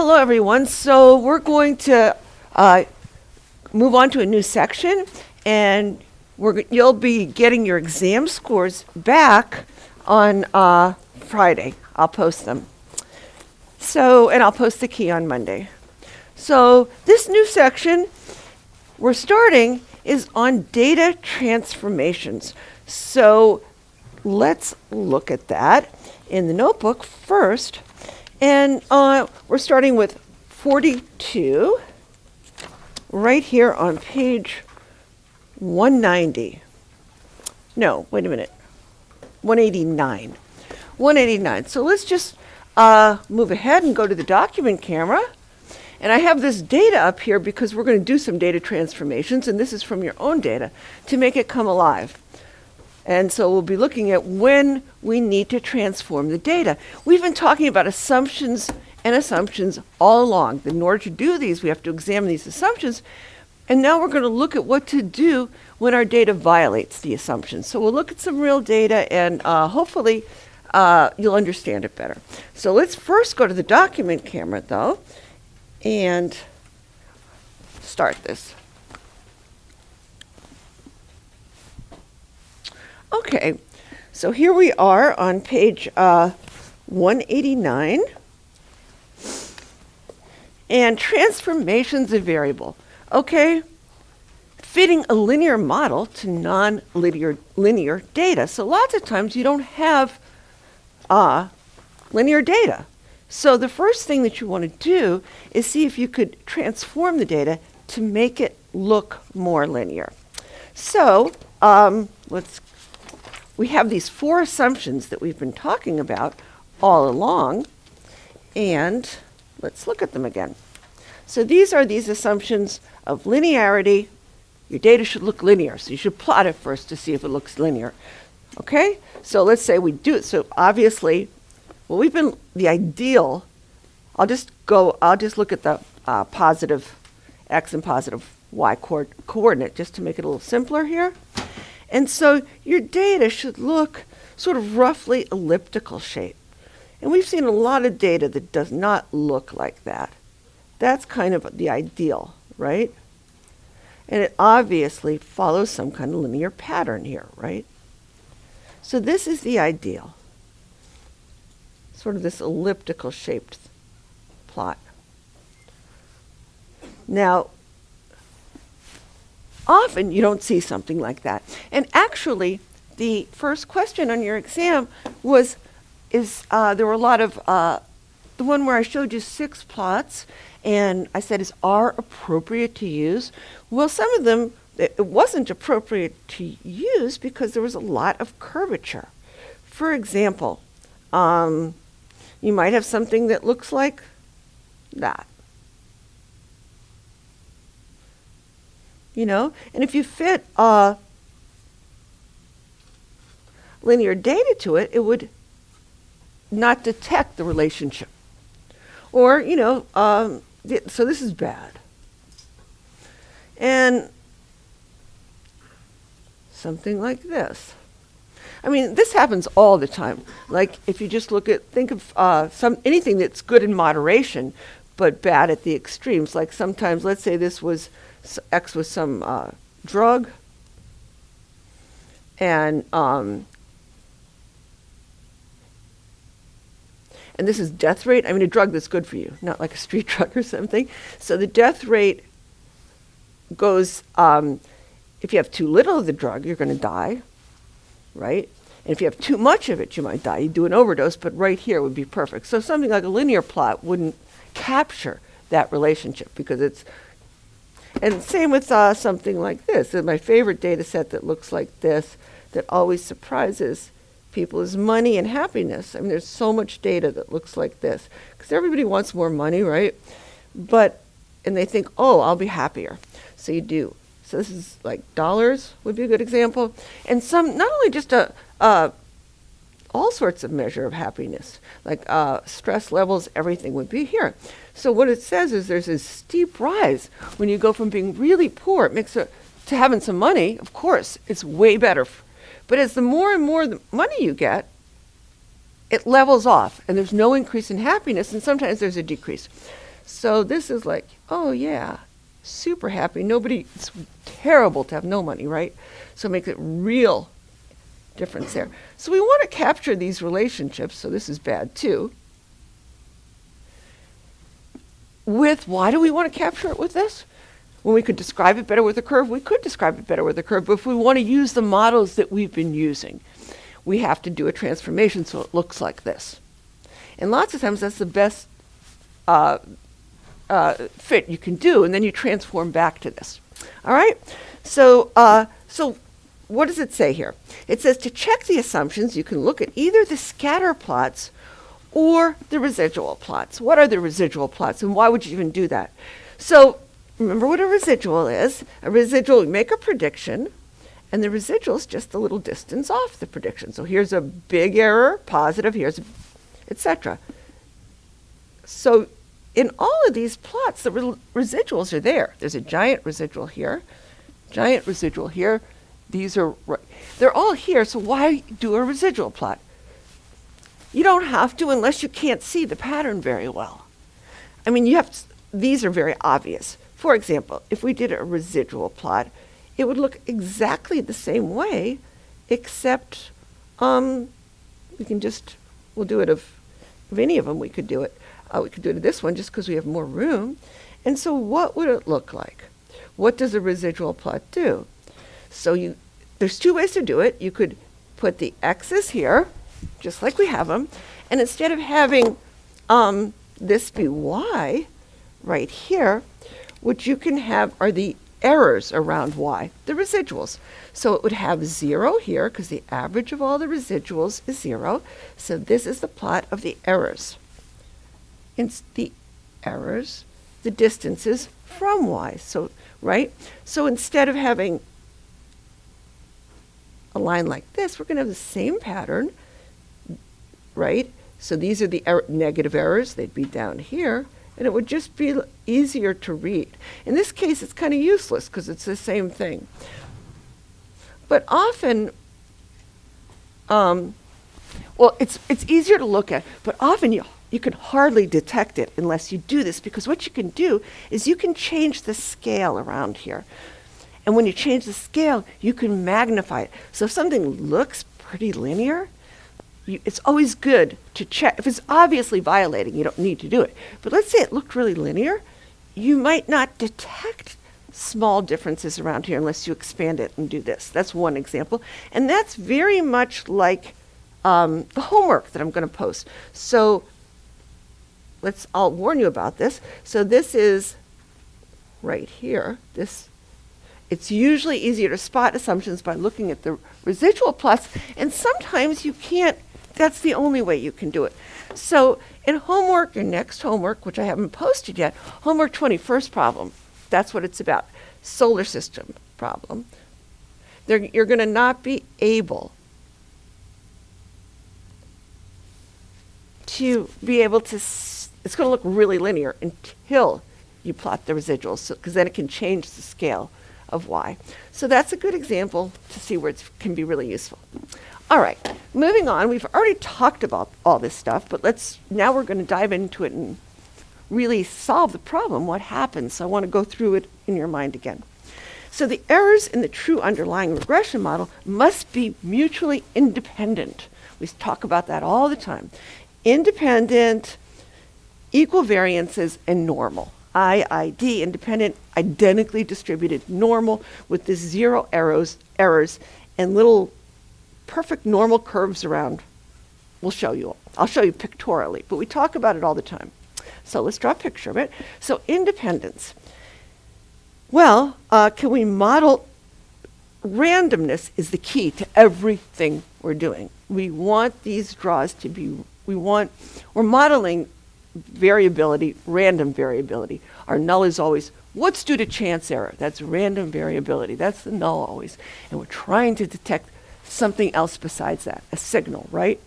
Hello, everyone. So we're going to move on to a new section, and you'll be getting your exam scores back on Friday. I'll post them. And I'll post the key on Monday. So this new section we're starting is on data transformations. So let's look at that in the notebook first. And we're starting with 42, right here on page 190. No, wait a minute. 189. 189. So let's just move ahead and go to the document camera. And I have this data up here because we're going to do some data transformations, and this is from your own data, to make it come alive. And so we'll be looking at when we need to transform the data. We've been talking about assumptions and assumptions all along. In order to do these, we have to examine these assumptions. And now we're going to look at what to do when our data violates the assumptions. So we'll look at some real data, and hopefully you'll understand it better. So let's first go to the document camera, though, and start this. Okay, so here we are on page 189. And transformations of variable. Okay, fitting a linear model to non-linear data. So lots of times you don't have linear data. So the first thing that you want to do is see if you could transform the data to make it look more linear. So we have these four assumptions that we've been talking about all along, and let's look at them again. So these are these assumptions of linearity. Your data should look linear, so you should plot it first to see if it looks linear. Okay? So let's say we do it. So obviously, the ideal, I'll just look at the positive x and positive y coordinate just to make it a little simpler here. And so your data should look sort of roughly elliptical shape. And we've seen a lot of data that does not look like that. That's kind of the ideal, right? And it obviously follows some kind of linear pattern here, right? So this is the ideal. Sort of this elliptical shaped plot. Now, often you don't see something like that. And actually, the first question on your exam there were a lot of, the one where I showed you 6 plots, and I said, is R appropriate to use? Well, some of them, it wasn't appropriate to use because there was a lot of curvature. For example, you might have something that looks like that. And if you fit linear data to it, it would not detect the relationship. Or, so this is bad. And something like this. I mean, this happens all the time. Like if you just think of anything that's good in moderation, but bad at the extremes. Like sometimes, let's say X was some drug, and this is death rate. I mean, a drug that's good for you, not like a street drug or something. So the death rate goes, if you have too little of the drug, you're going to die, right? And if you have too much of it, you might die. You do an overdose, but right here would be perfect. So something like a linear plot wouldn't capture that relationship because it's, and same with something like this. And my favorite data set that looks like this, that always surprises people, is money and happiness. I mean, there's so much data that looks like this because everybody wants more money, right? And they think, oh, I'll be happier. So you do. So this is like dollars would be a good example. And some, not only just all sorts of measure of happiness, like stress levels, everything would be here. So what it says is there's this steep rise when you go from being really poor to having some money. Of course, it's way better. But as the more and more the money you get, it levels off, and there's no increase in happiness, and sometimes there's a decrease. So this is like, oh yeah, super happy. It's terrible to have no money, right? So it makes it real difference there. So we want to capture these relationships, so this is bad too. Why do we want to capture it with this? When we could describe it better with a curve, we could describe it better with a curve, but if we want to use the models that we've been using, we have to do a transformation so it looks like this. And lots of times that's the best fit you can do, and then you transform back to this. All right? So what does it say here? It says to check the assumptions, you can look at either the scatter plots or the residual plots. What are the residual plots, and why would you even do that? So remember what a residual is. A residual, we make a prediction, and the residual is just a little distance off the prediction. So here's a big error, positive, here's etc. So in all of these plots, the residuals are there. There's a giant residual here, giant residual here. They're all here, so why do a residual plot? You don't have to unless you can't see the pattern very well. I mean, these are very obvious. For example, if we did a residual plot, it would look exactly the same way, except we'll do it of any of them we could do it. We could do it of this one just because we have more room. And so what would it look like? What does a residual plot do? So there's two ways to do it. You could put the x's here, just like we have them, and instead of having this be y right here, what you can have are the errors around y, the residuals. So it would have 0 here, because the average of all the residuals is 0. So this is the plot of the errors. It's the errors, the distances from y. So, right? So instead of having a line like this, we're going to have the same pattern, right? So these are the negative errors. They'd be down here, and it would just be easier to read. In this case, it's kind of useless because it's the same thing. But often, it's easier to look at, but often you can hardly detect it unless you do this, because what you can do is you can change the scale around here. And when you change the scale, you can magnify it. So if something looks pretty linear, it's always good to check. If it's obviously violating, you don't need to do it. But let's say it looked really linear, you might not detect small differences around here unless you expand it and do this. That's one example. And that's very much like the homework that I'm going to post. So I'll warn you about this. So this is right here. It's usually easier to spot assumptions by looking at the residual plots, and sometimes you can't. That's the only way you can do it. So in homework, your next homework, which I haven't posted yet, homework 21st problem, that's what it's about, solar system problem. You're going to not be able to it's going to look really linear until you plot the residuals, because then it can change the scale of y. So that's a good example to see where it can be really useful. All right, moving on. We've already talked about all this stuff, but now we're going to dive into it and really solve the problem. What happens? So I want to go through it in your mind again. So the errors in the true underlying regression model must be mutually independent. We talk about that all the time. Independent, equal variances, and normal. IID, independent, identically distributed, normal, with the 0 errors, and little perfect normal curves around. I'll show you pictorially, but we talk about it all the time. So let's draw a picture of it. So independence. Well, can we model? Randomness is the key to everything we're doing. We want these draws to be, we're modeling variability, random variability. Our null is always what's due to chance error. That's random variability. That's the null always. And we're trying to detect something else besides that, a signal, right?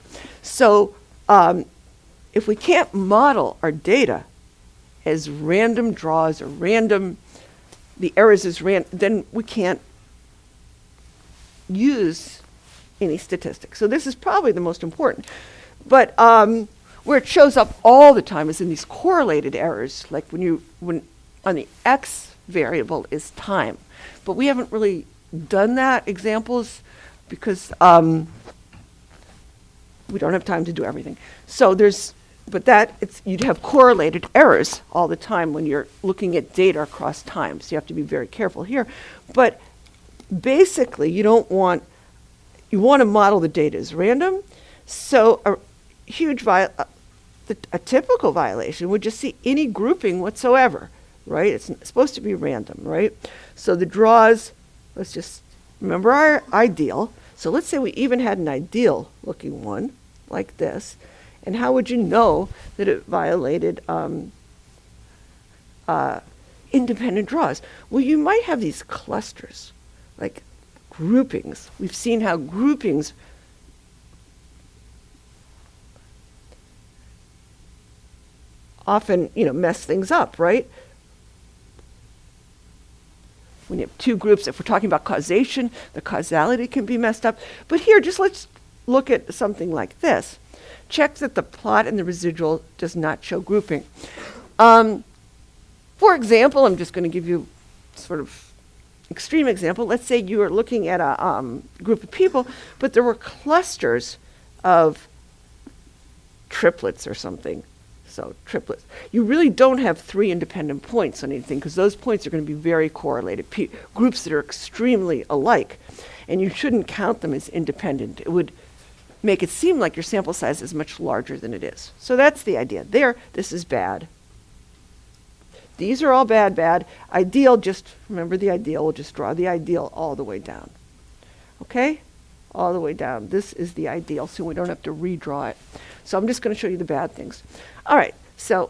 So if we can't model our data as random draws or random, the errors as random, then we can't use any statistics. So this is probably the most important. But Where it shows up all the time is in these correlated errors, like when on the x variable is time. But we haven't really done that examples because we don't have time to do everything. So you'd have correlated errors all the time when you're looking at data across time. So you have to be very careful here. But basically, you want to model the data as random. So a typical violation would just see any grouping whatsoever, right? It's supposed to be random, right? So the draws, let's just remember our ideal. So let's say we even had an ideal looking one like this. And how would you know that it violated independent draws? Well, you might have these clusters, like groupings. We've seen how groupings often, mess things up, right? When you have two groups, if we're talking about causation, the causality can be messed up. But here, just let's look at something like this. Check that the plot and the residual does not show grouping. For example, I'm just going to give you sort of extreme example. Let's say you are looking at a group of people, but there were clusters of triplets or something. So triplets. You really don't have three independent points on anything because those points are going to be very correlated. Groups that are extremely alike, and you shouldn't count them as independent. It would make it seem like your sample size is much larger than it is. So that's the idea. This is bad. These are all bad. Ideal, just remember the ideal. We'll just draw the ideal all the way down. Okay? All the way down. This is the ideal, so we don't have to redraw it. So I'm just going to show you the bad things. All right, so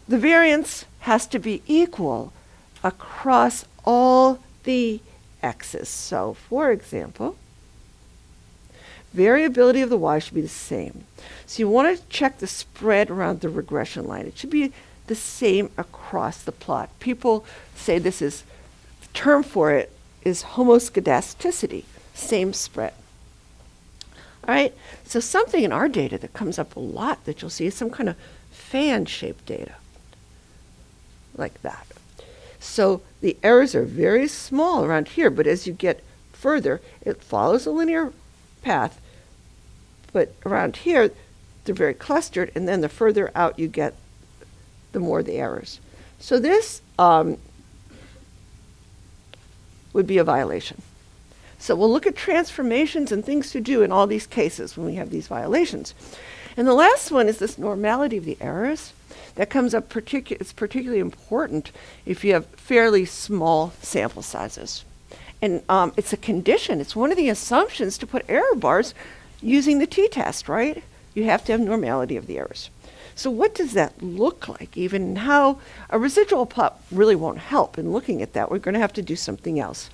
the variance has to be equal across all the x's. So, for example, variability of the y should be the same. So you want to check the spread around the regression line. It should be the same across the plot. People say the term for it is homoscedasticity, same spread. All right, so something in our data that comes up a lot that you'll see is some kind of fan-shaped data, like that. So the errors are very small around here, but as you get further, it follows a linear path. But around here, they're very clustered, and then the further out you get, the more the errors. So this would be a violation. So we'll look at transformations and things to do in all these cases when we have these violations. And the last one is this normality of the errors. That comes up it's particularly important if you have fairly small sample sizes. And it's a condition. It's one of the assumptions to put error bars using the t-test, right? You have to have normality of the errors. So what does that look like? Even how a residual plot really won't help in looking at that. We're going to have to do something else.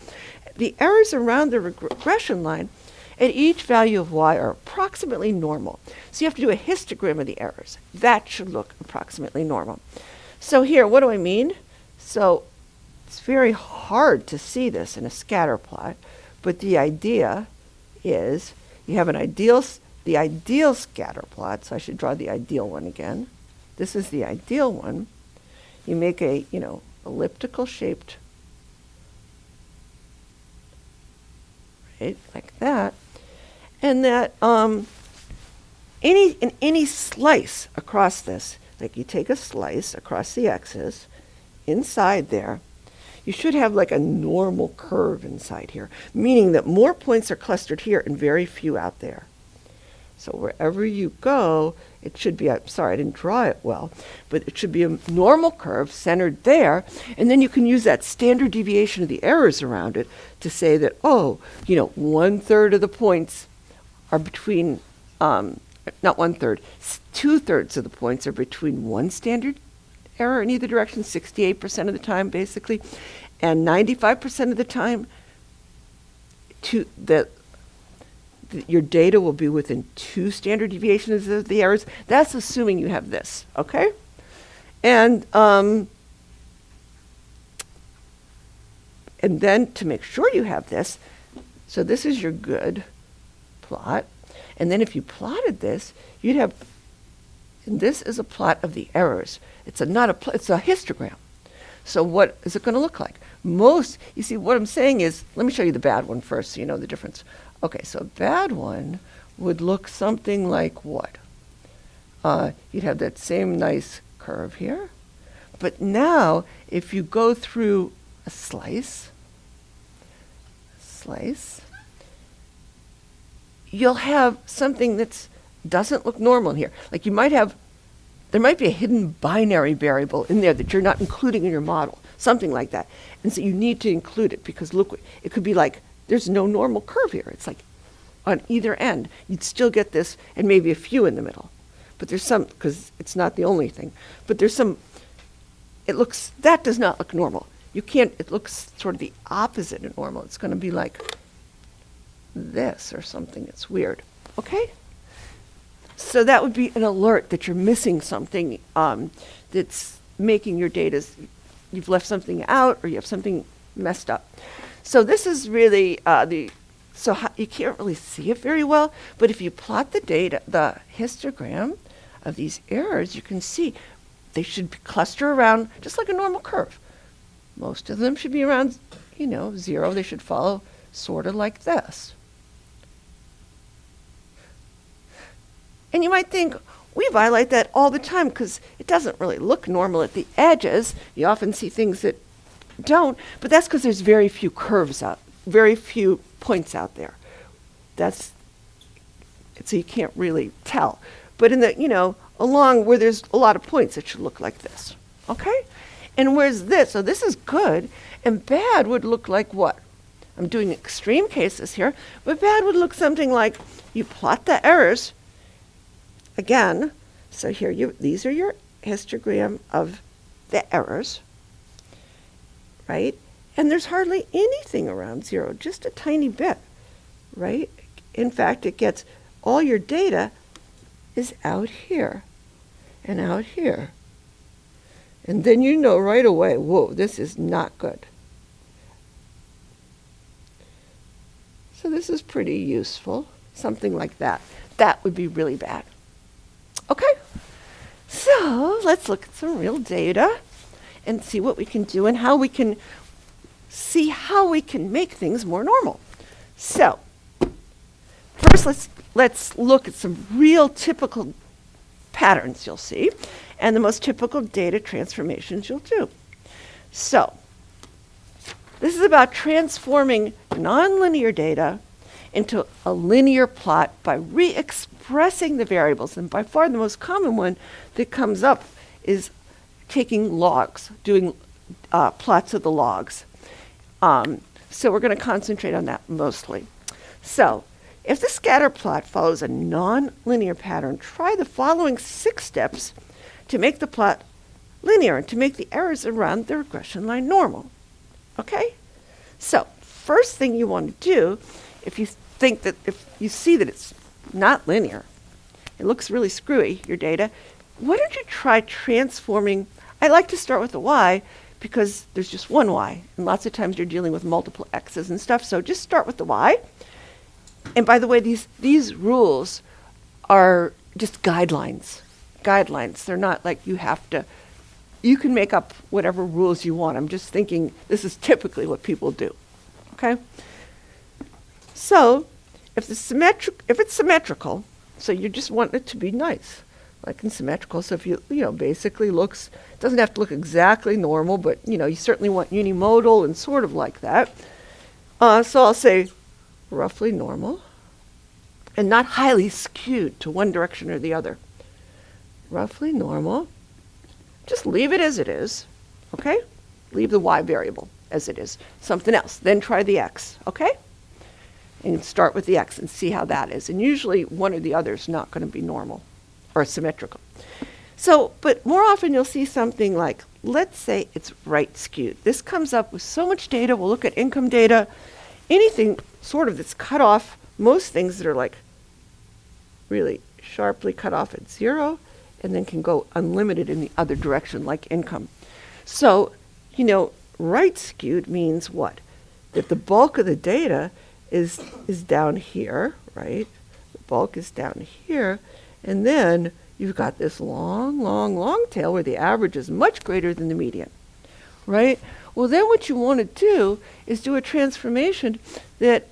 The errors around the regression line at each value of y are approximately normal. So you have to do a histogram of the errors. That should look approximately normal. So here, what do I mean? So it's very hard to see this in a scatter plot, but the idea is you have the ideal scatter plot, so I should draw the ideal one again. This is the ideal one. You make a, elliptical shaped, right, like that. And that in any slice across this, like you take a slice across the x's, inside there, you should have like a normal curve inside here, meaning that more points are clustered here and very few out there. So wherever you go, it should be, I'm sorry, I didn't draw it well, but it should be a normal curve centered there, and then you can use that standard deviation of the errors around it to say that, 1/3 of the points are between, not 1/3, 2/3 of the points are between one standard error in either direction, 68% of the time basically, and 95% of the time your data will be within 2 standard deviations of the errors. That's assuming you have this, okay? And then to make sure you have this, so this is your good plot. And then if you plotted this, you'd have, and this is a plot of the errors. It's a histogram. So what is it going to look like? You see, what I'm saying is, let me show you the bad one first so you know the difference. Okay, so a bad one would look something like what? You'd have that same nice curve here. But now, if you go through a slice, you'll have something that doesn't look normal in here. Like there might be a hidden binary variable in there that you're not including in your model, something like that. And so you need to include it because look, it could be like, there's no normal curve here. It's like on either end, you'd still get this and maybe a few in the middle. But there's some, because it's not the only thing, but there's some, that does not look normal. It looks sort of the opposite of normal. It's going to be like this or something. It's weird. Okay? So that would be an alert that you're missing something that's making your data, you've left something out or you have something messed up. So this is really you can't really see it very well, but if you plot the data, the histogram of these errors, you can see they should cluster around just like a normal curve. Most of them should be around, 0. They should follow sort of like this. And you might think, we violate that all the time because it doesn't really look normal at the edges. You often see things that don't, but that's because there's very few curves out, very few points out there. So you can't really tell. But in the, along where there's a lot of points, it should look like this. Okay? And where's this? So this is good, and bad would look like what? I'm doing extreme cases here, but bad would look something like you plot the errors again. So here, these are your histogram of the errors, right? And there's hardly anything around 0, just a tiny bit, right? In fact, all your data is out here and out here. And then you know right away, whoa, this is not good. So this is pretty useful, something like that. That would be really bad. Okay, so let's look at some real data and see what we can do and how we can make things more normal. So first, let's look at some real typical patterns you'll see and the most typical data transformations you'll do. So this is about transforming nonlinear data into a linear plot by re-expressing the variables. And by far the most common one that comes up is taking logs, doing plots of the logs. So we're going to concentrate on that mostly. So if the scatter plot follows a nonlinear pattern, try the following 6 steps to make the plot linear and to make the errors around the regression line normal. Okay? So first thing you want to do, if you see that it's not linear, it looks really screwy, your data, why don't you try transforming? I like to start with the y because there's just one y, and lots of times you're dealing with multiple x's and stuff, so just start with the y. And by the way, these rules are just guidelines. They're not like you can make up whatever rules you want. I'm just thinking this is typically what people do. Okay? So if it's symmetrical, so you just want it to be nice, like in symmetrical. So if basically doesn't have to look exactly normal, but you certainly want unimodal and sort of like that. So I'll say roughly normal and not highly skewed to one direction or the other. Roughly normal. Just leave it as it is, okay? Leave the y variable as it is. Something else. Then try the x, okay? And start with the x and see how that is. And usually one or the other is not going to be normal or symmetrical. So, but more often you'll see something like, let's say it's right skewed. This comes up with so much data. We'll look at income data, anything sort of that's cut off, most things that are like really sharply cut off at 0 and then can go unlimited in the other direction like income. So, right skewed means what? That the bulk of the data is down here, right? The bulk is down here, and then you've got this long, long, long tail where the average is much greater than the median, right? Well, then what you want to do is do a transformation that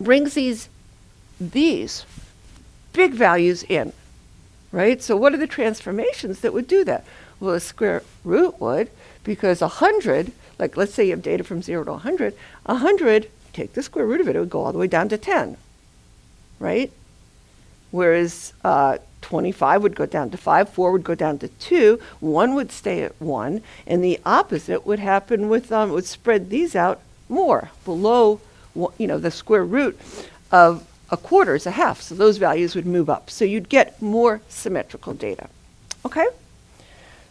brings these big values in, right? So what are the transformations that would do that? Well, a square root would, because 100, like let's say you have data from 0 to 100, take the square root of it would go all the way down to 10, right? Whereas 25 would go down to 5, 4 would go down to 2, 1 would stay at 1, and the opposite would happen with, would spread these out more, below, the square root of a quarter is a half, so those values would move up. So you'd get more symmetrical data, okay?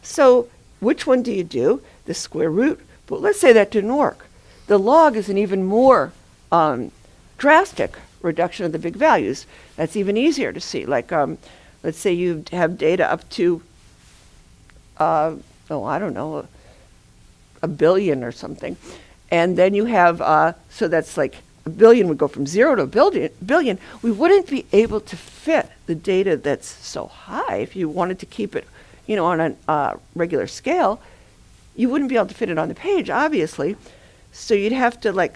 So which one do you do? The square root, but let's say that didn't work. The log is an even more drastic reduction of the big values. That's even easier to see. Like, let's say you have data up to, I don't know, a billion or something. And then you have, so that's like a billion would go from 0 to a billion. We wouldn't be able to fit the data that's so high. If you wanted to keep it, on a regular scale, you wouldn't be able to fit it on the page, obviously. So you'd have to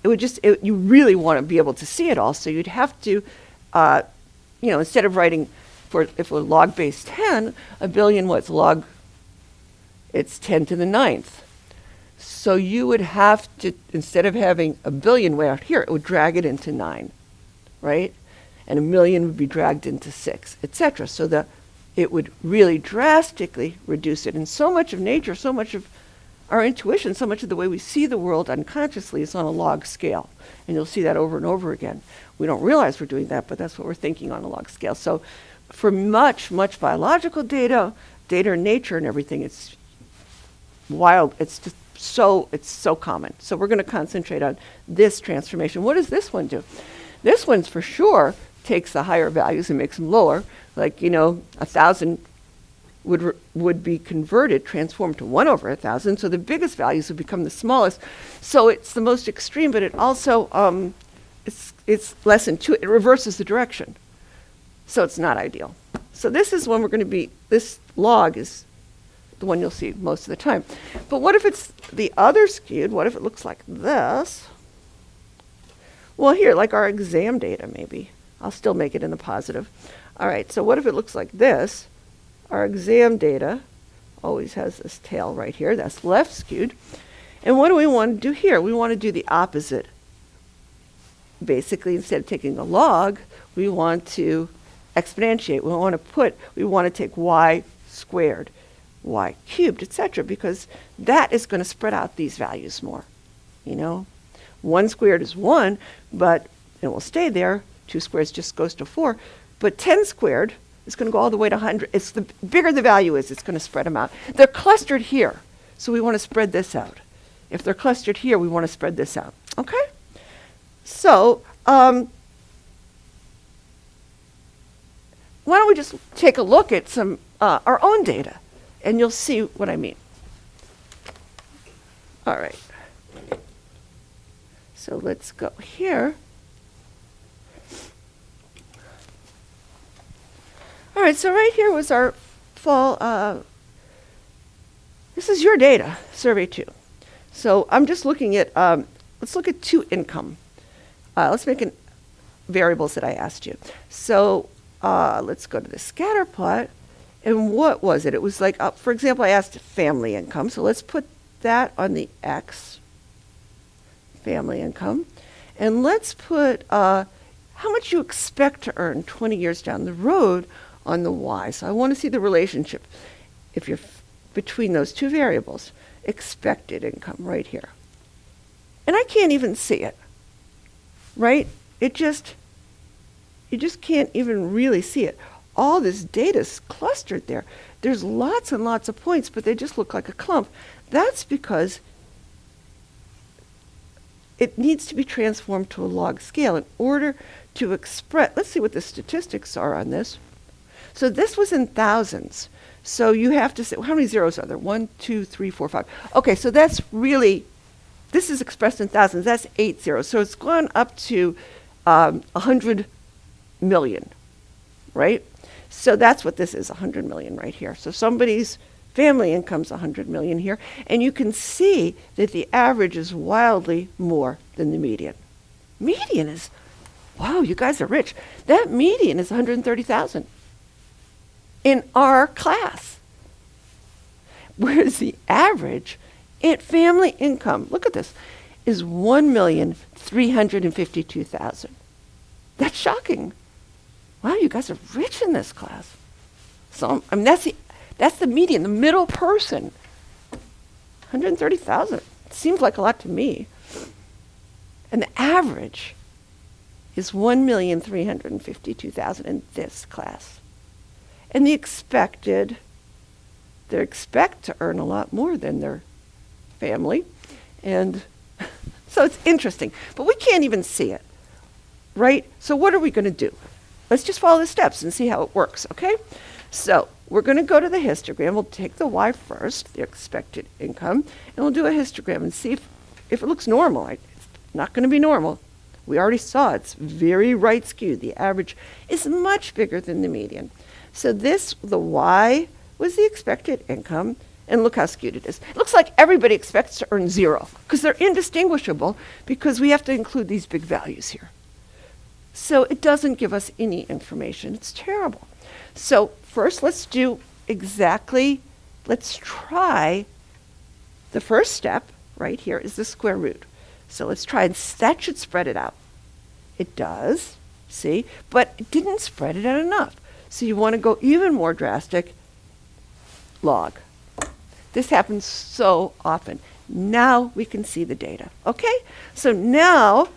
you really want to be able to see it all. So you'd have to, instead of writing if we're log base 10, a billion, it's 10 to the 9th. So you would have to, instead of having a billion way out here, it would drag it into 9, right? And a million would be dragged into 6, etc. So that it would really drastically reduce it. And so much of nature, so much of our intuition, so much of the way we see the world unconsciously is on a log scale. And you'll see that over and over again. We don't realize we're doing that, but that's what we're thinking on a log scale. So for much, much biological data in nature and everything, it's wild. It's just so common. So we're going to concentrate on this transformation. What does this one do? This one's for sure takes the higher values and makes them lower. Like, 1,000 would be transformed to 1 over 1,000. So the biggest values would become the smallest. So it's the most extreme, but it also, it's less intuitive. It reverses the direction. So it's not ideal. So this is when this log is the one you'll see most of the time. But what if it's the other skewed? What if it looks like this? Well, here, like our exam data, maybe. I'll still make it in the positive. All right, so what if it looks like this? Our exam data always has this tail right here. That's left skewed. And what do we want to do here? We want to do the opposite. Basically, instead of taking a log, we want to exponentiate. We want to take y squared, y cubed, etc., because that is going to spread out these values more. 1 squared is 1, but it will stay there. 2 squared just goes to 4. But 10 squared is going to go all the way to 100. It's the bigger the value is, it's going to spread them out. They're clustered here, so we want to spread this out. If they're clustered here, we want to spread this out. Okay? So, why don't we just take a look at some our own data, and you'll see what I mean. All right. So let's go here. All right, so right here was our fall, this is your data, survey 2. So I'm just looking at, let's look at 2 income. Let's make variables that I asked you. So let's go to the scatter plot. And what was it? It was like, for example, I asked family income. So let's put that on the X, family income. And let's put how much you expect to earn 20 years down the road on the Y. So I want to see the relationship between those 2 variables. Expected income right here. And I can't even see it, right? You just can't even really see it. All this data is clustered there. There's lots and lots of points, but they just look like a clump. That's because it needs to be transformed to a log scale in order to express. Let's see what the statistics are on this. So this was in thousands. So you have to say, how many zeros are there? 1, 2, 3, 4, 5. Okay, so this this is expressed in thousands. That's 8 zeros. So it's gone up to 100 million, right? So that's what this is, 100 million right here. So somebody's family income's 100 million here. And you can see that the average is wildly more than the median. Median is, wow, you guys are rich. That median is 130,000 in our class. Whereas the average in family income, look at this, is 1,352,000. That's shocking. Wow, you guys are rich in this class. So I mean, that's the median, the middle person. 130,000. Seems like a lot to me. And the average is 1,352,000 in this class. And they expect to earn a lot more than their family. And so it's interesting. But we can't even see it, right? So what are we going to do? Let's just follow the steps and see how it works, okay? So we're going to go to the histogram. We'll take the Y first, the expected income, and we'll do a histogram and see if it looks normal. It's not going to be normal. We already saw it's very right skewed. The average is much bigger than the median. So the Y was the expected income, and look how skewed it is. It looks like everybody expects to earn 0 because they're indistinguishable because we have to include these big values here. So it doesn't give us any information. It's terrible. So first, let's try the first step right here is the square root. So let's try, and that should spread it out. It does, see, but it didn't spread it out enough. So you want to go even more drastic, log. This happens so often. Now we can see the data, okay? So now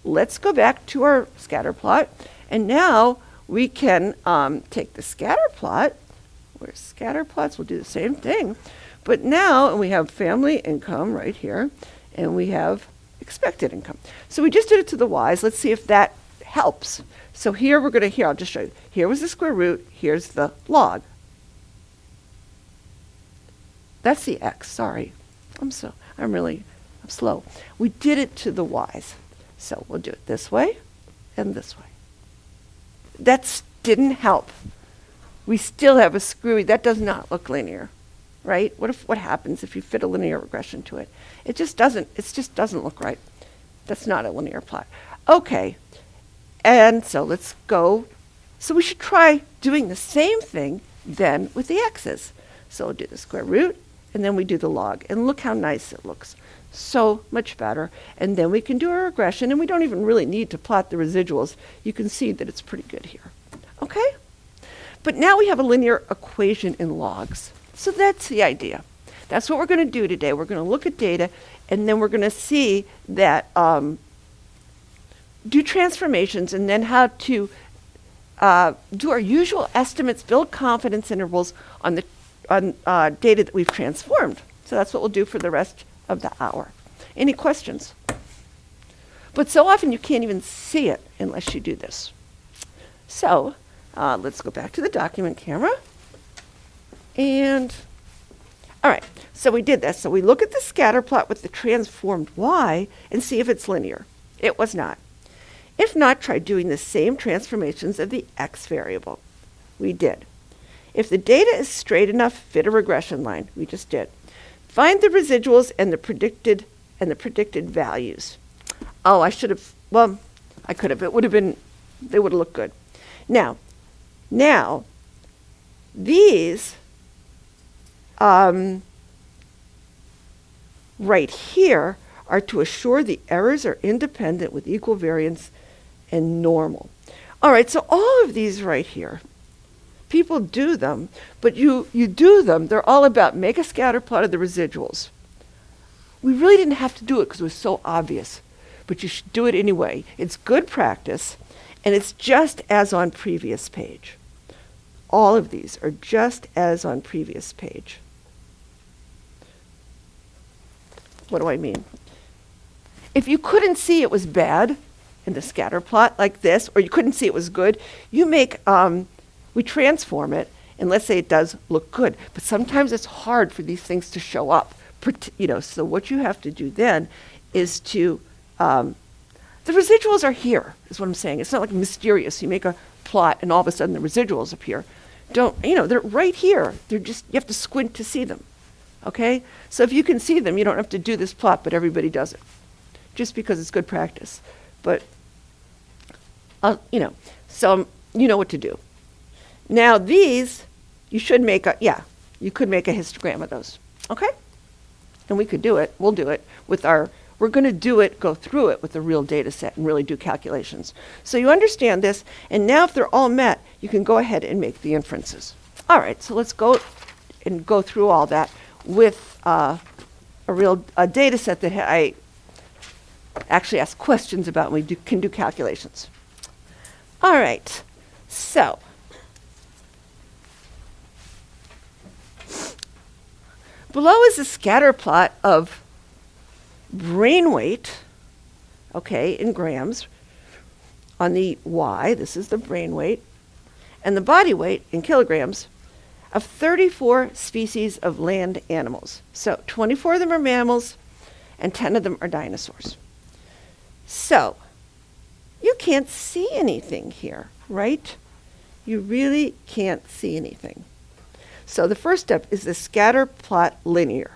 let's go back to our scatter plot, and now we can take the scatter plot, where scatter plots will do the same thing, but now we have family income right here, and we have expected income. So we just did it to the Y's. Let's see if that helps. So here I'll just show you. Here was the square root, here's the log. That's the X, sorry. I'm slow. We did it to the Y's. So we'll do it this way and this way. That didn't help. We still have a screwy, that does not look linear, right? What happens if you fit a linear regression to it? It just doesn't look right. That's not a linear plot. Okay, and so let's go. So we should try doing the same thing then with the X's. So we'll do the square root, and then we do the log, and look how nice it looks. So much better. And then we can do a regression, and we don't even really need to plot the residuals. You can see that it's pretty good here. Okay? But now we have a linear equation in logs. So that's the idea. That's what we're going to do today. We're going to look at data, and then we're going to see that do transformations, and then how to do our usual estimates, build confidence intervals on data that we've transformed. So that's what we'll do for the rest of the hour. Any questions? But so often you can't even see it unless you do this. So let's go back to the document camera. And all right, so we did this. So we look at the scatter plot with the transformed Y and see if it's linear. It was not. If not, try doing the same transformations of the X variable. We did. If the data is straight enough, fit a regression line. We just did. Find the residuals and the predicted values. Oh, I could have. They would have looked good. Now, these right here are to assure the errors are independent with equal variance and normal. All right, so all of these right here, people do them, but you do them, they're all about make a scatter plot of the residuals. We really didn't have to do it because it was so obvious, but you should do it anyway. It's good practice, and it's just as on previous page. All of these are just as on previous page. What do I mean? If you couldn't see it was bad in the scatter plot like this, or you couldn't see it was good, you make, we transform it, and let's say it does look good. But sometimes it's hard for these things to show up, so what you have to do then is to, the residuals are here, is what I'm saying. It's not like mysterious. You make a plot and all of a sudden the residuals appear. They're right here. You have to squint to see them. Okay? So if you can see them, you don't have to do this plot, but everybody does it. Just because it's good practice. But, so you know what to do. Now these, you could make a histogram of those. Okay? And we could do it. We'll do it we're going to go through it with a real data set and really do calculations. So you understand this, and now if they're all met, you can go ahead and make the inferences. All right, so let's go through all that with a data set that I actually ask questions about, and we can do calculations. All right, so below is a scatter plot of brain weight, in grams, on the Y, this is the brain weight, and the body weight in kilograms of 34 species of land animals. So 24 of them are mammals, and 10 of them are dinosaurs. So you can't see anything here, right? You really can't see anything. So the first step is the scatter plot linear.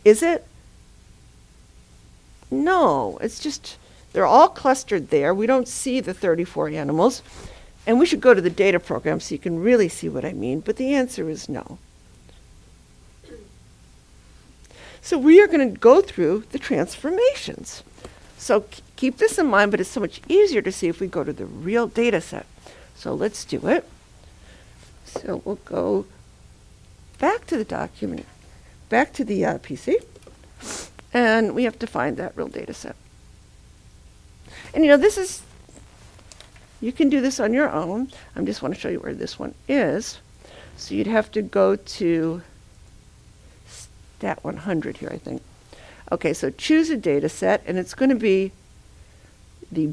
Is it? No, it's just, they're all clustered there. We don't see the 34 animals. And we should go to the data program so you can really see what I mean. But the answer is no. So we are going to go through the transformations. So keep this in mind, but it's so much easier to see if we go to the real data set. So let's do it. So we'll go back to the document, back to the PC. And we have to find that real data set. And you can do this on your own. I just want to show you where this one is. So you'd have to go to stat 100 here, I think. Okay, so choose a data set, and it's going to be the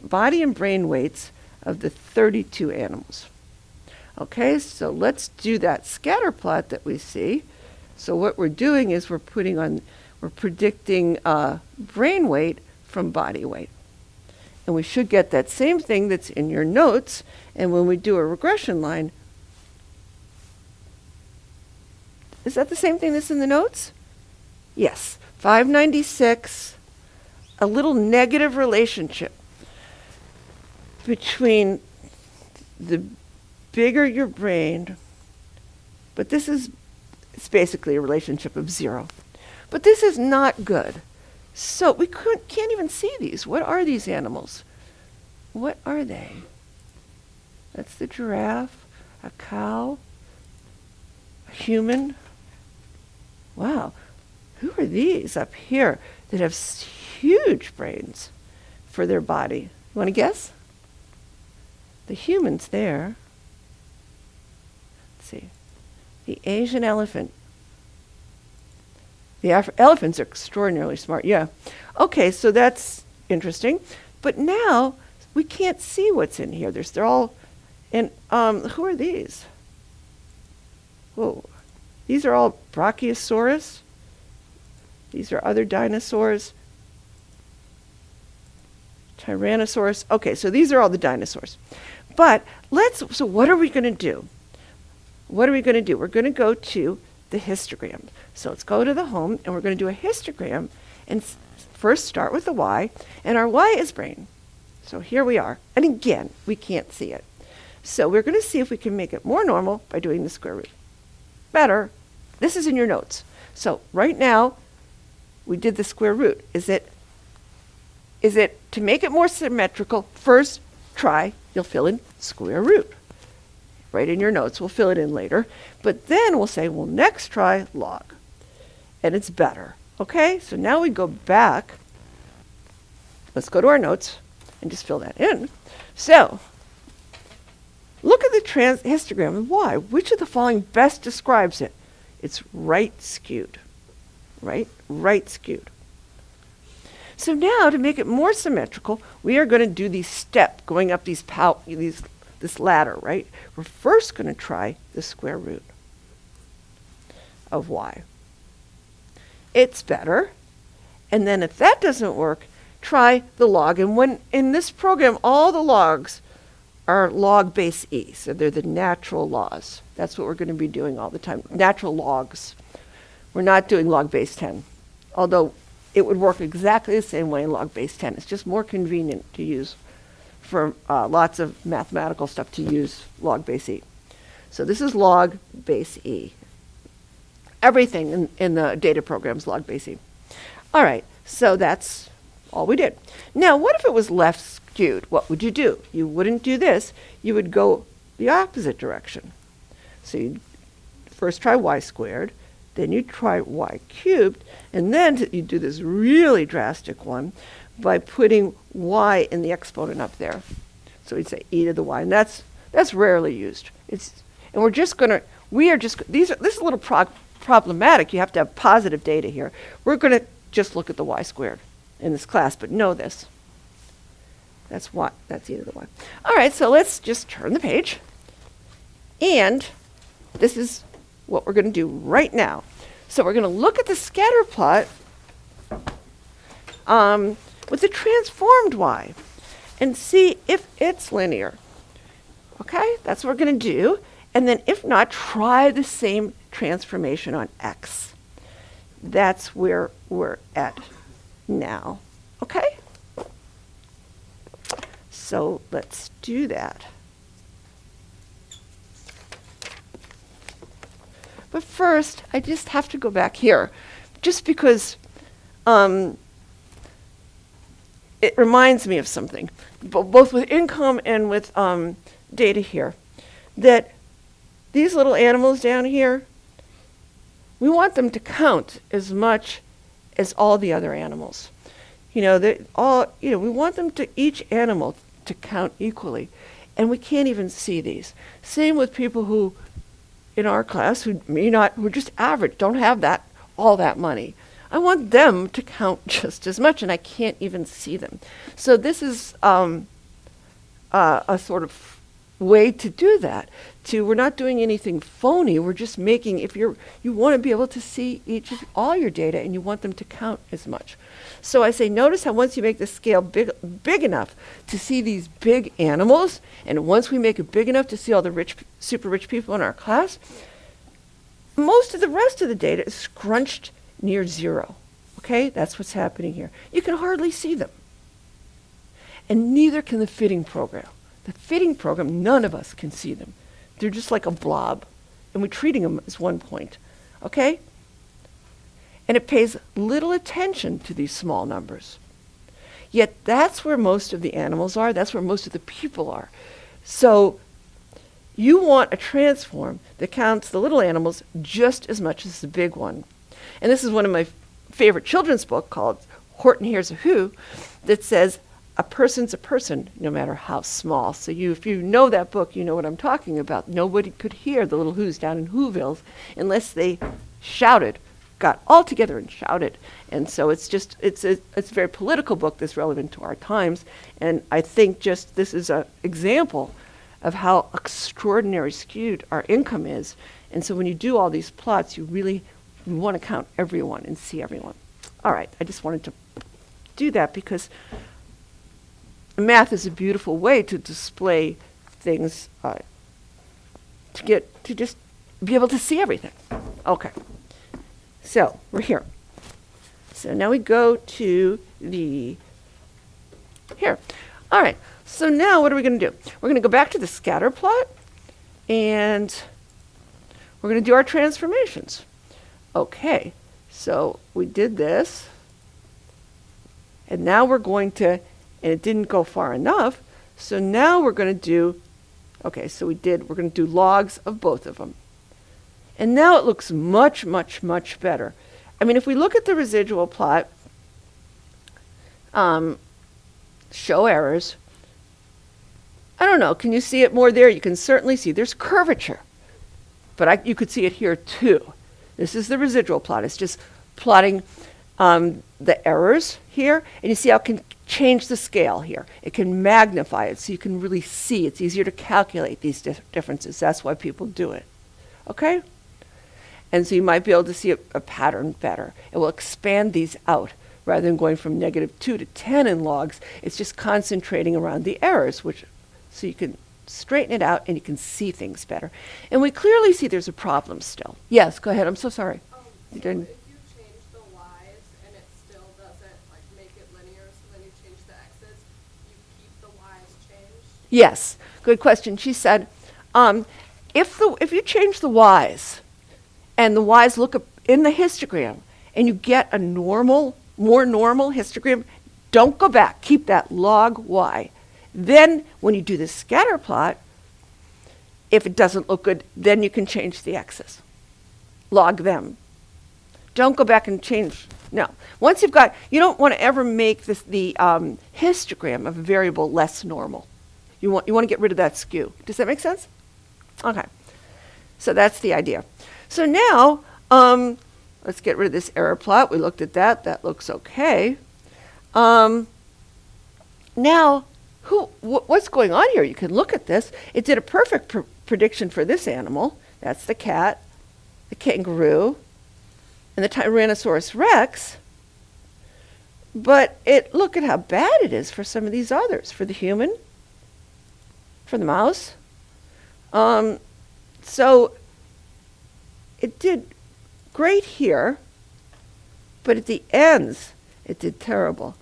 body and brain weights of the 32 animals. Okay, so let's do that scatter plot that we see. So what we're doing is we're predicting brain weight from body weight. And we should get that same thing that's in your notes. And when we do a regression line, is that the same thing that's in the notes? Yes, 596, a little negative relationship between the bigger your brain, but it's basically a relationship of 0. But this is not good. So we can't even see these. What are these animals? What are they? That's the giraffe, a cow, a human. Wow. Who are these up here that have huge brains for their body? You want to guess? The human's there. Let's see. The Asian elephant. The elephants are extraordinarily smart, yeah. Okay, so that's interesting. But now we can't see what's in here. They're all, and who are these? Whoa, these are all Brachiosaurus. These are other dinosaurs. Tyrannosaurus. Okay, so these are all the dinosaurs. But so what are we going to do? What are we going to do? We're going to go to the histogram. So let's go to the home, and we're going to do a histogram, and first start with the Y, and our Y is brain. So here we are. And again, we can't see it. So we're going to see if we can make it more normal by doing the square root. Better. This is in your notes. So right now, we did the square root. Is it to make it more symmetrical, first try, you'll fill in square root. Right in your notes, we'll fill it in later. But then we'll say, well, next try log. And it's better. Okay, so now we go back. Let's go to our notes and just fill that in. So, look at the histogram and why. Which of the following best describes it? It's right skewed. Right skewed. So now, to make it more symmetrical, we are going to do the step going up this ladder, right? We're first going to try the square root of y. It's better. And then if that doesn't work, try the log. And when in this program, all the logs are log base E. So they're the natural laws. That's what we're going to be doing all the time. Natural logs. We're not doing log base 10. Although it would work exactly the same way in log base 10. It's just more convenient to use for lots of mathematical stuff to use log base E. So this is log base E. Everything in the data program is log base E. All right, so that's all we did. Now, what if it was left skewed? What would you do? You wouldn't do this. You would go the opposite direction. So you'd first try y squared, then you try y cubed, and then you do this really drastic one by putting y in the exponent up there. So we'd say e to the y, and that's rarely used. This is a little problematic. You have to have positive data here. We're going to just look at the y squared in this class, but know this. That's e to the y. All right, so let's just turn the page, and this is what we're going to do right now. So we're going to look at the scatter plot with the transformed y and see if it's linear. Okay, that's what we're going to do. And then if not, try the same transformation on x. That's where we're at now. Okay? So let's do that. But first, I just have to go back here, just because it reminds me of something, both with income and with data here, that these little animals down here, we want them to count as much as all the other animals. We want them to, each animal to count equally, and we can't even see these. Same with people who, in our class, who are just average, don't have all that money. I want them to count just as much, and I can't even see them. So this is a sort of way to do that. We're not doing anything phony. We're just making, you want to be able to see all your data, and you want them to count as much. So I say, notice how once you make the scale big enough to see these big animals, and once we make it big enough to see all the super rich people in our class, most of the rest of the data is scrunched near zero. Okay, that's what's happening here. You can hardly see them. And neither can the fitting program. The fitting program, none of us can see them. They're just like a blob, and we're treating them as one point. Okay? And it pays little attention to these small numbers. Yet that's where most of the animals are. That's where most of the people are. So you want a transform that counts the little animals just as much as the big one. And this is one of my favorite children's books called Horton Hears a Who, that says a person's a person no matter how small. So if you know that book, you know what I'm talking about. Nobody could hear the little Who's down in Whoville unless they shouted, got all together and shouted. And so it's a very political book that's relevant to our times. And I think just this is an example of how extraordinary skewed our income is. And so when you do all these plots, you want to count everyone and see everyone. All right, I just wanted to do that because math is a beautiful way to display things, to just be able to see everything. Okay, so we're here. So now we go to here. All right, so now what are we going to do? We're going to go back to the scatter plot, and we're going to do our transformations. Okay, so we did this, and now we're going to, and it didn't go far enough, so now we're going to do, we're going to do logs of both of them. And now it looks much, much, much better. I mean, if we look at the residual plot, show errors, I don't know, can you see it more there? You can certainly see there's curvature, but you could see it here too. This is the residual plot. It's just plotting the errors here, and you see how it can change the scale here. It can magnify it so you can really see. It's easier to calculate these differences. That's why people do it. Okay? And so you might be able to see a pattern better. It will expand these out rather than going from -2 to 10 in logs. It's just concentrating around the errors, so you can straighten it out and you can see things better. And we clearly see there's a problem still. Yes, go ahead. I'm so sorry. So if you change the y's and it still doesn't like make it linear, so then you change the x's, you keep the y's changed? Yes, good question. She said, if you change the y's and the y's look up in the histogram and you get a more normal histogram, don't go back. Keep that log y. Then when you do the scatter plot, if it doesn't look good, then you can change the x's. Log them. Don't go back and change. No. Once you've got, you don't want to ever make the histogram of a variable less normal. You want to get rid of that skew. Does that make sense? Okay. So that's the idea. So now, let's get rid of this error plot. We looked at that. That looks okay. Now, what's going on here? You can look at this. It did a perfect prediction for this animal. That's the cat, the kangaroo, and the Tyrannosaurus Rex. But look at how bad it is for some of these others, for the human, for the mouse. So it did great here, but at the ends, it did terrible.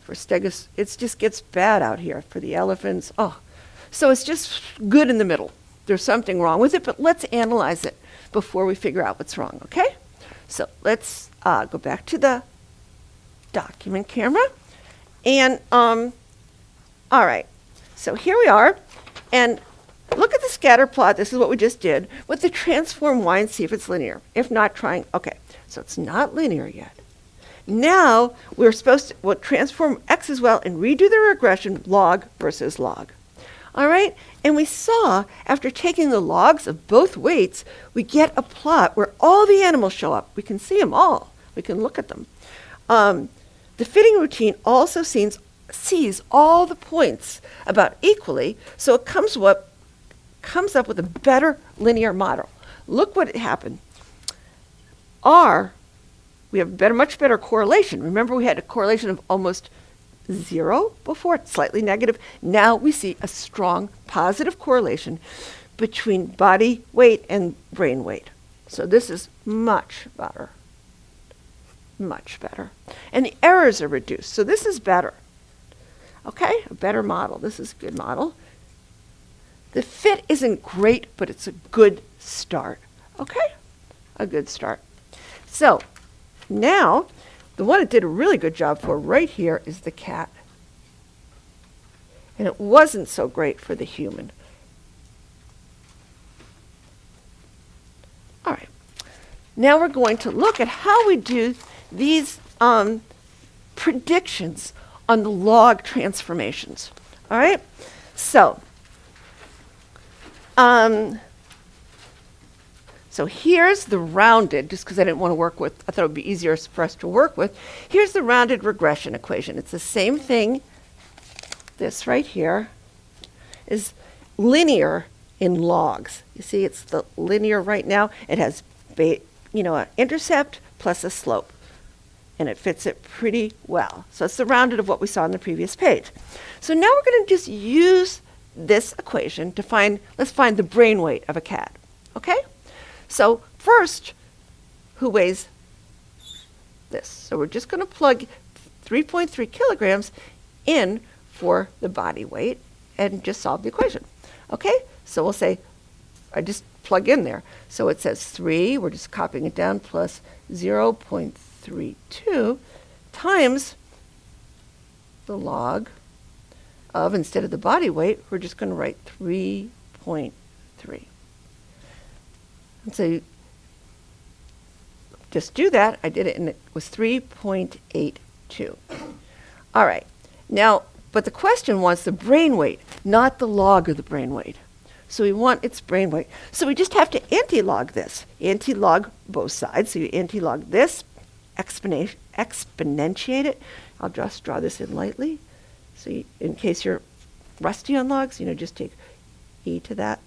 For Stegos, it just gets bad out here for the elephants. Oh, so it's just good in the middle. There's something wrong with it, but let's analyze it before we figure out what's wrong, okay? So let's go back to the document camera. And, all right, so here we are. And look at the scatter plot. This is what we just did with the transform y and see if it's linear. If not, trying, okay, so it's not linear yet. Now, we're supposed to transform x as well and redo the regression log versus log. All right? And we saw, after taking the logs of both weights, we get a plot where all the animals show up. We can see them all. We can look at them. The fitting routine also sees all the points about equally, so it comes up with a better linear model. Look what happened. We have much better correlation. Remember, we had a correlation of almost 0 before, slightly negative. Now we see a strong positive correlation between body weight and brain weight. So this is much better. Much better. And the errors are reduced. So this is better. Okay, a better model. This is a good model. The fit isn't great, but it's a good start. Okay, a good start. So now, the one it did a really good job for right here is the cat. And it wasn't so great for the human. All right. Now we're going to look at how we do these predictions on the log transformations. All right? So here's the rounded, just because I didn't want to work with, I thought it would be easier for us to work with. Here's the rounded regression equation. It's the same thing. This right here is linear in logs. You see, it's the linear right now. It has, an intercept plus a slope, and it fits it pretty well. So it's the rounded of what we saw on the previous page. So now we're going to just use this equation to let's find the brain weight of a cat, okay? So first, who weighs this? So we're just going to plug 3.3 kilograms in for the body weight and just solve the equation. Okay? So we'll say, I just plug in there. So it says 3, we're just copying it down, plus 0.32 times the log of, instead of the body weight, we're just going to write 3.3. And so just do that. I did it, and it was 3.82. All right. Now, but the question was the brain weight, not the log of the brain weight. So we want its brain weight. So we just have to anti-log this. Anti-log both sides. So you anti-log this, exponentiate it. I'll just draw this in lightly. So in case you're rusty on logs, just take e to that.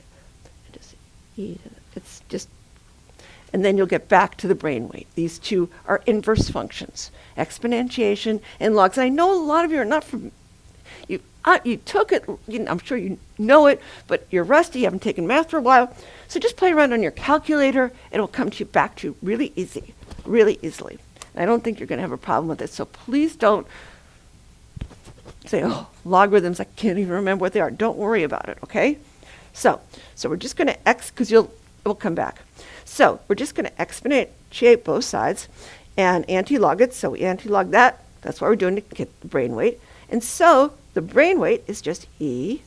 And just e to that. It's just, and then you'll get back to the brain weight. These two are inverse functions, exponentiation and logs. I know a lot of you are not from, you took it, I'm sure you know it, but you're rusty, you haven't taken math for a while. So just play around on your calculator. It'll come to you back to you really easily. And I don't think you're going to have a problem with it. So please don't say, oh, logarithms, I can't even remember what they are. Don't worry about it, okay? So we're just going to because it will come back. So we're just going to exponentiate both sides and anti-log it. So we anti-log that. That's what we're doing to get the brain weight. And so the brain weight is just e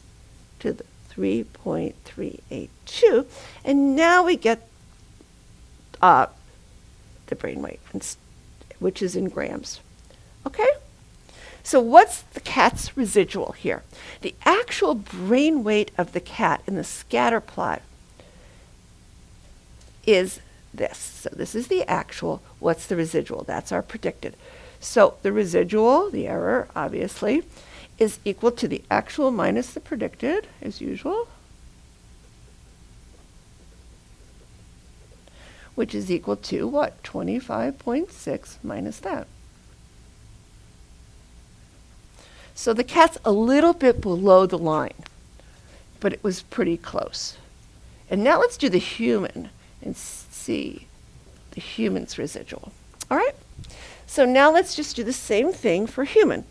to the 3.382. And now we get the brain weight, which is in grams. Okay? So what's the cat's residual here? The actual brain weight of the cat in the scatter plot is this. So this is the actual. What's the residual? That's our predicted. So the residual, the error, obviously, is equal to the actual minus the predicted, as usual, which is equal to what? 25.6 minus that. So the cat's a little bit below the line, but it was pretty close. And now let's do the human and see the human's residual. All right? So now let's just do the same thing for human,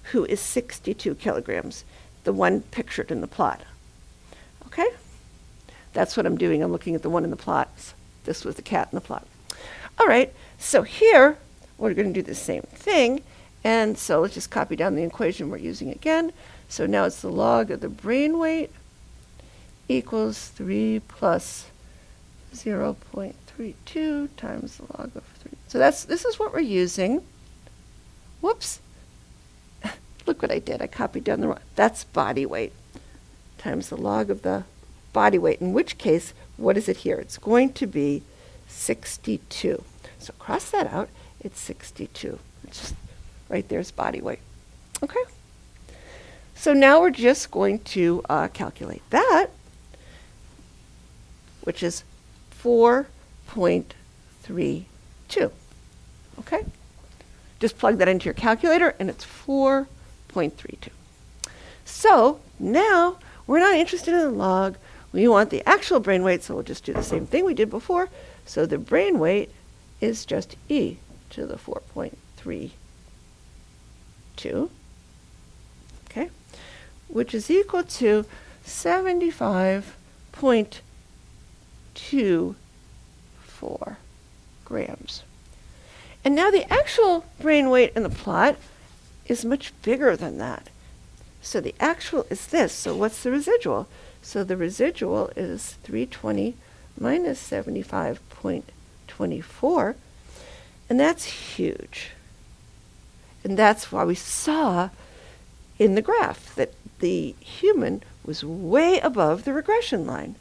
who is 62 kilograms, the one pictured in the plot. Okay? That's what I'm doing. I'm looking at the one in the plot. This was the cat in the plot. All right, so here we're going to do the same thing. And so let's just copy down the equation we're using again. So now it's the log of the brain weight equals 3 plus 0.32 times the log of 3. So this is what we're using. Whoops. Look what I did. I copied down the wrong. That's body weight times the log of the body weight, in which case, what is it here? It's going to be 62. So cross that out. It's 62. It's just right there's body weight. Okay. So now we're just going to calculate that, which is 4.32. Okay? Just plug that into your calculator, and it's 4.32. So now we're not interested in the log. We want the actual brain weight, so we'll just do the same thing we did before. So the brain weight is just e to the 4.32. Okay? Which is equal to 75.24 grams. And now the actual brain weight in the plot is much bigger than that. So the actual is this. So what's the residual? So the residual is 320 minus 75.24. And that's huge. And that's why we saw in the graph that the human was way above the regression line.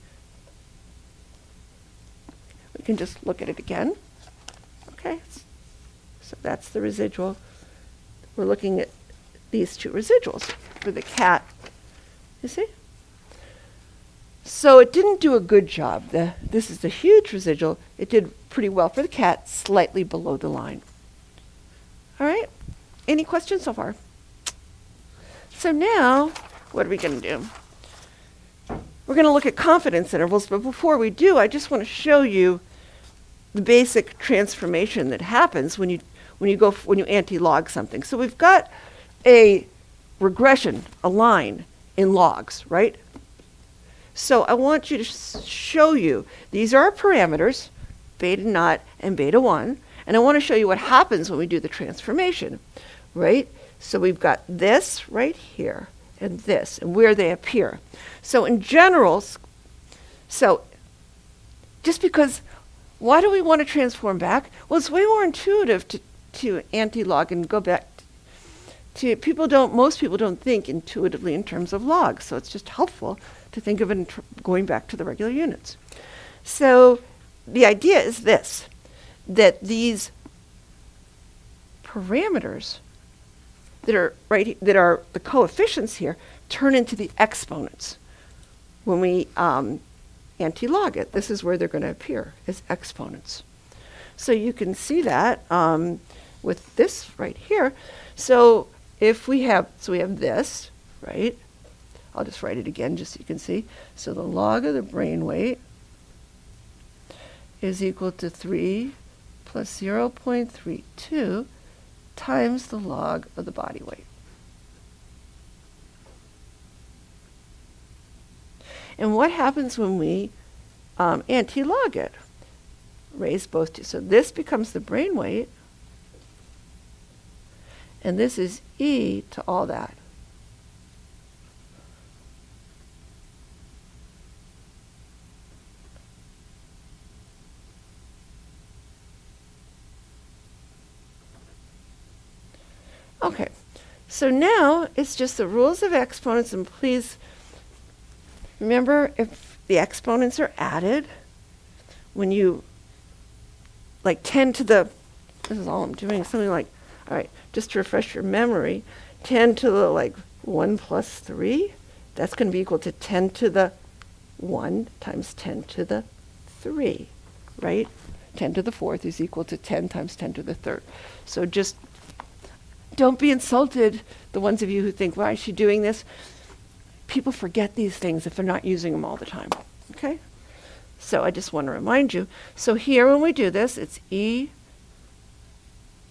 We can just look at it again. Okay, so that's the residual. We're looking at these two residuals for the cat. You see? So it didn't do a good job. This is the huge residual. It did pretty well for the cat, slightly below the line. All right? Any questions so far? So now, what are we going to do? We're going to look at confidence intervals, but before we do, I just want to show you the basic transformation that happens when you anti-log something. So we've got a regression, a line in logs, right? So I want you to show you, these are our parameters, beta naught and beta 1, and I want to show you what happens when we do the transformation, right? So we've got this right here and this, and where they appear. So in general, so just because, why do we want to transform back? Well, it's way more intuitive to anti-log and go back to, most people don't think intuitively in terms of logs, so it's just helpful to think of it in going back to the regular units. So the idea is this, that these parameters that are the coefficients here turn into the exponents when we anti-log it. This is where they're going to appear as exponents. So you can see that with this right here. So if we have this, right? I'll just write it again just so you can see. So the log of the brain weight is equal to 3 plus 0.32 times the log of the body weight. And what happens when we anti-log it? Raise both two. So this becomes the brain weight, and this is e to all that. Okay, so now it's just the rules of exponents, and please remember, if the exponents are added, when you like 10 to the, this is all I'm doing, something like, all right, just to refresh your memory, 10 to the like 1 plus 3, that's going to be equal to 10 to the 1 times 10 to the 3, right? 10 to the 4th is equal to 10 times 10 to the 3rd. So just don't be insulted, the ones of you who think, why is she doing this? People forget these things if they're not using them all the time, okay? So I just want to remind you. So here when we do this, it's e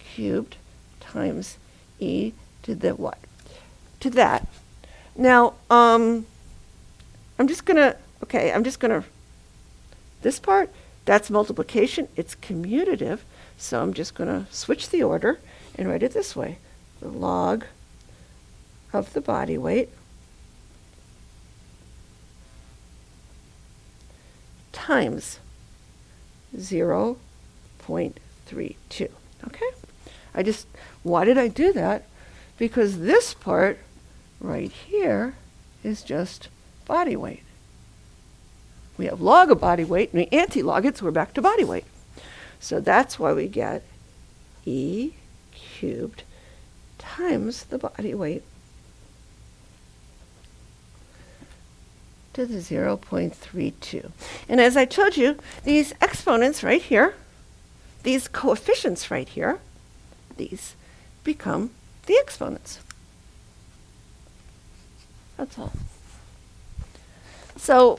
cubed times e to the what? To that. Now, I'm just going to, this part, that's multiplication. It's commutative. So I'm just going to switch the order and write it this way. The log of the body weight times 0.32. Okay? Why did I do that? Because this part right here is just body weight. We have log of body weight, and we anti-log it, so we're back to body weight. So that's why we get e cubed times the body weight to the 0.32. And as I told you, these exponents right here, these coefficients right here, these become the exponents. That's all. So,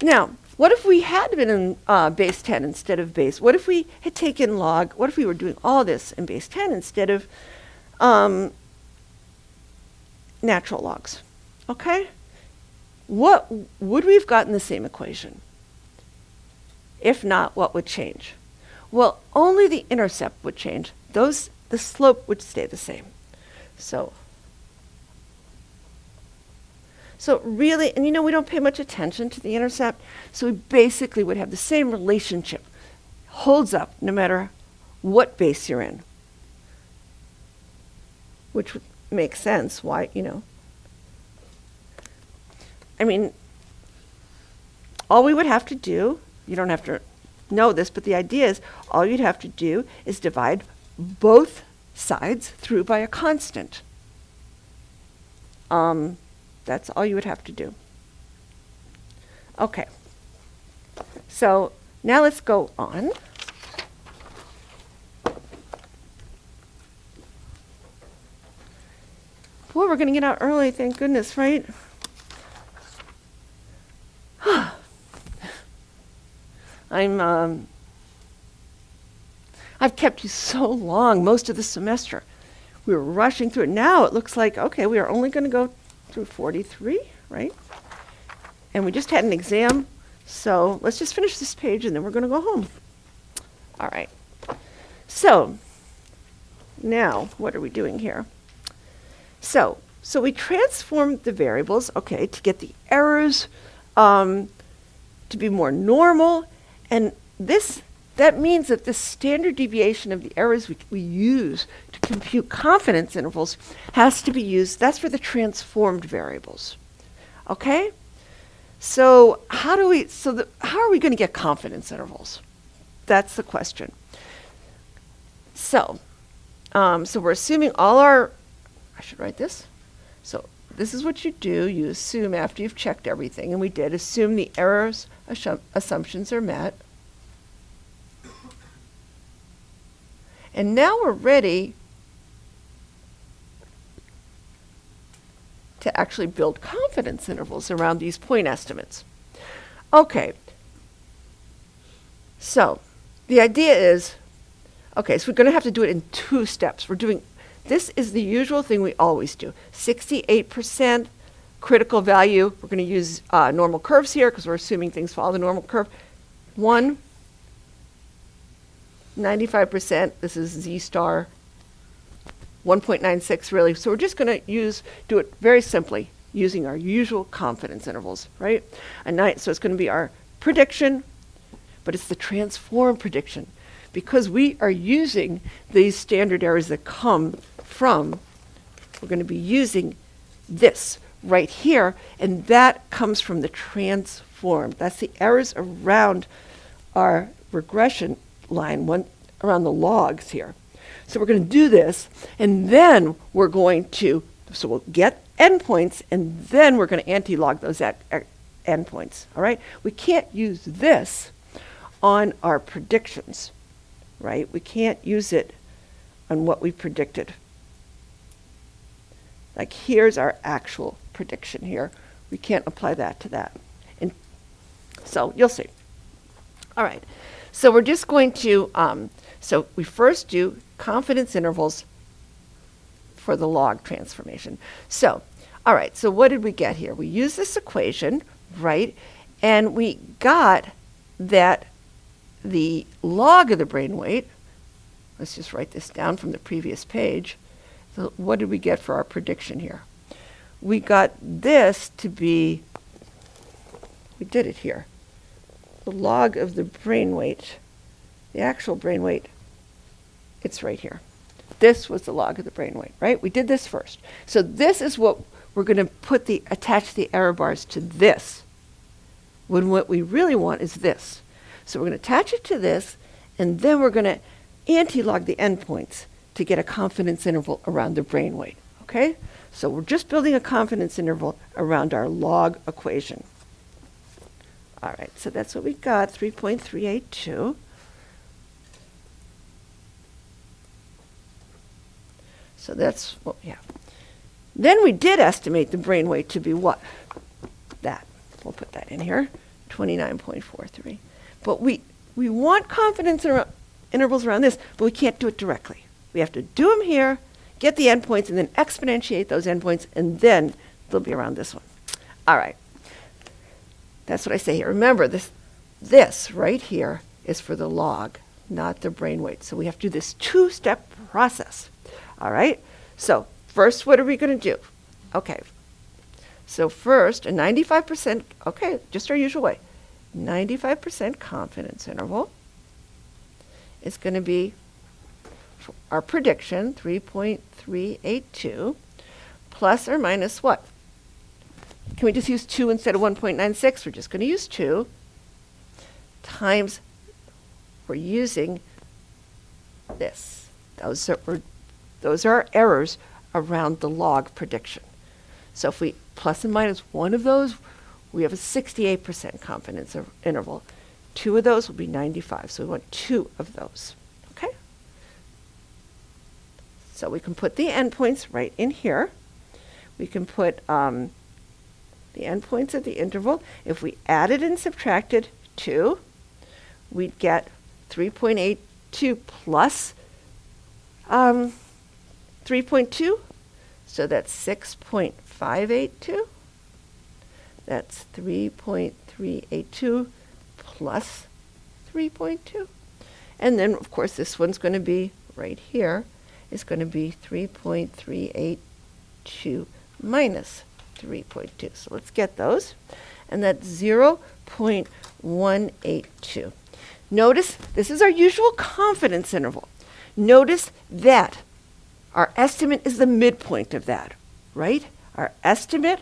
now, what if we had been in base 10 instead of base? What if we had taken log? What if we were doing all this in base 10 instead of natural logs? Okay? What would we have gotten the same equation? If not, what would change? Well, only the intercept would change. The slope would stay the same. So really, and we don't pay much attention to the intercept, so we basically would have the same relationship. Holds up no matter what base you're in. Which would make sense. Why, I mean, all we would have to do, you don't have to know this, but the idea is all you'd have to do is divide both sides through by a constant. That's all you would have to do. Okay. So now let's go on. Boy, we're going to get out early, thank goodness, right? I've kept you so long most of the semester. We were rushing through it. Now it looks like, okay, we are only going to go through 43, right? And we just had an exam, so let's just finish this page and then we're going to go home. All right. So now what are we doing here? So we transformed the variables, okay, to get the errors to be more normal, and that means that the standard deviation of the errors we use to compute confidence intervals has to be used. That's for the transformed variables. Okay? So how are we going to get confidence intervals? That's the question. So we're assuming I should write this. So this is what you do. You assume after you've checked everything, and we did, assume the errors assumptions are met. And now we're ready to actually build confidence intervals around these point estimates. Okay. So the idea is, okay, so we're going to have to do it in 2 steps. This is the usual thing we always do. 68% critical value. We're going to use normal curves here because we're assuming things follow the normal curve. 95%, this is Z star. 1.96 really. So we're just going to do it very simply using our usual confidence intervals, right? So it's going to be our prediction, but it's the transform prediction because we are using these standard errors that come from, we're going to be using this right here, and that comes from the transform. That's the errors around our regression line, around the logs here. So we're going to do this, and then we're going to, so we'll get endpoints, and then we're going to anti-log those endpoints, all right? We can't use this on our predictions, right? We can't use it on what we predicted. Like here's our actual prediction here. We can't apply that to that. And so you'll see. All right, so we're just going to, so we first do confidence intervals for the log transformation. So, all right, so what did we get here? We used this equation, right? And we got that the log of the brain weight, let's just write this down from the previous page. So what did we get for our prediction here? We got this to be, we did it here. The log of the brain weight, the actual brain weight, it's right here. This was the log of the brain weight, right? We did this first. So this is what we're going to attach the error bars to this, when what we really want is this. So we're going to attach it to this, and then we're going to anti-log the endpoints to get a confidence interval around the brain weight, okay? So we're just building a confidence interval around our log equation. All right, so that's what we got, 3.382. So that's what we have. Then we did estimate the brain weight to be what? That. We'll put that in here, 29.43. But we want confidence intervals around this, but we can't do it directly. We have to do them here, get the endpoints, and then exponentiate those endpoints, and then they'll be around this one. All right. That's what I say here. Remember, this right here is for the log, not the brain weight. So we have to do this 2-step process. All right? So first, what are we going to do? Okay. So first, a 95%, okay, just our usual way. 95% confidence interval is going to be our prediction, 3.382, plus or minus what? Can we just use 2 instead of 1.96? We're just going to use 2 times, we're using this. Those are our errors around the log prediction. So if we plus and minus one of those, we have a 68% confidence interval. 2 of those will be 95, so we want 2 of those, okay? So we can put the endpoints right in here. We can put the endpoints of the interval. If we added and subtracted 2, we'd get 3.82 plus 3.2, so that's 6.582. That's 3.382 plus 3.2. And then, of course, this one's going to be right here. It's going to be 3.382 minus 3.2. So let's get those. And that's 0.182. Notice this is our usual confidence interval. Notice that our estimate is the midpoint of that, right? Our estimate,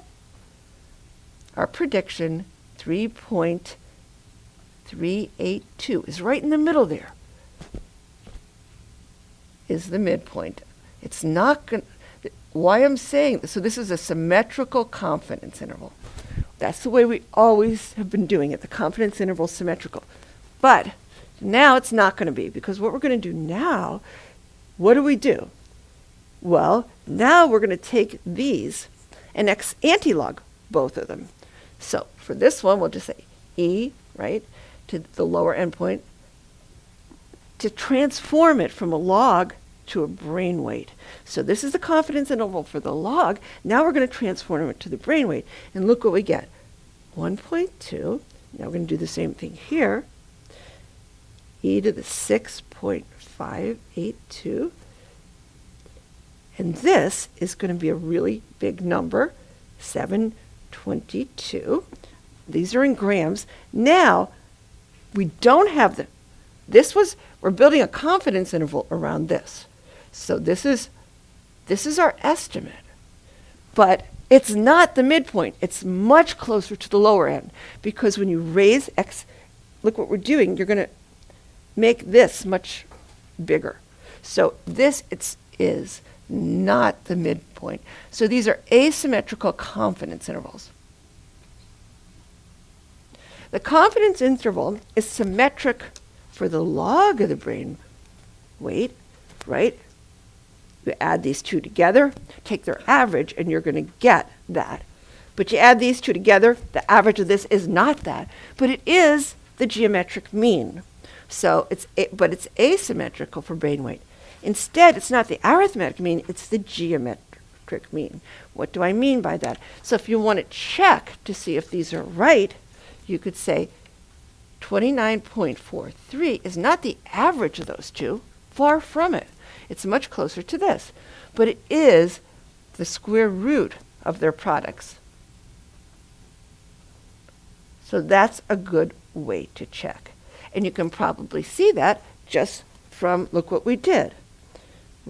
our prediction, 3.382 is right in the middle there, is the midpoint. It's not going why I'm saying this, so this is a symmetrical confidence interval. That's the way we always have been doing it. The confidence interval is symmetrical. But now it's not going to be, because what we're going to do now, what do? Well, now we're going to take these and antilog both of them. So for this one, we'll just say E, right, to the lower endpoint, to transform it from a log to a brain weight. So this is the confidence interval for the log. Now we're going to transform it to the brain weight. And look what we get. 1.2. Now we're going to do the same thing here. E to the 6.582. And this is going to be a really big number, 722. These are in grams. Now, we don't have we're building a confidence interval around this. So this is our estimate. But it's not the midpoint. It's much closer to the lower end, because when you raise x, look what we're doing. You're going to make this much bigger. So this is not the midpoint. So these are asymmetrical confidence intervals. The confidence interval is symmetric for the log of the brain weight, right? You add these two together, take their average, and you're going to get that. But you add these two together, the average of this is not that, but it is the geometric mean. So but it's asymmetrical for brain weight. Instead, it's not the arithmetic mean, it's the geometric mean. What do I mean by that? So if you want to check to see if these are right, you could say 29.43 is not the average of those two, far from it. It's much closer to this, but it is the square root of their products. So that's a good way to check. And you can probably see that just from, look what we did.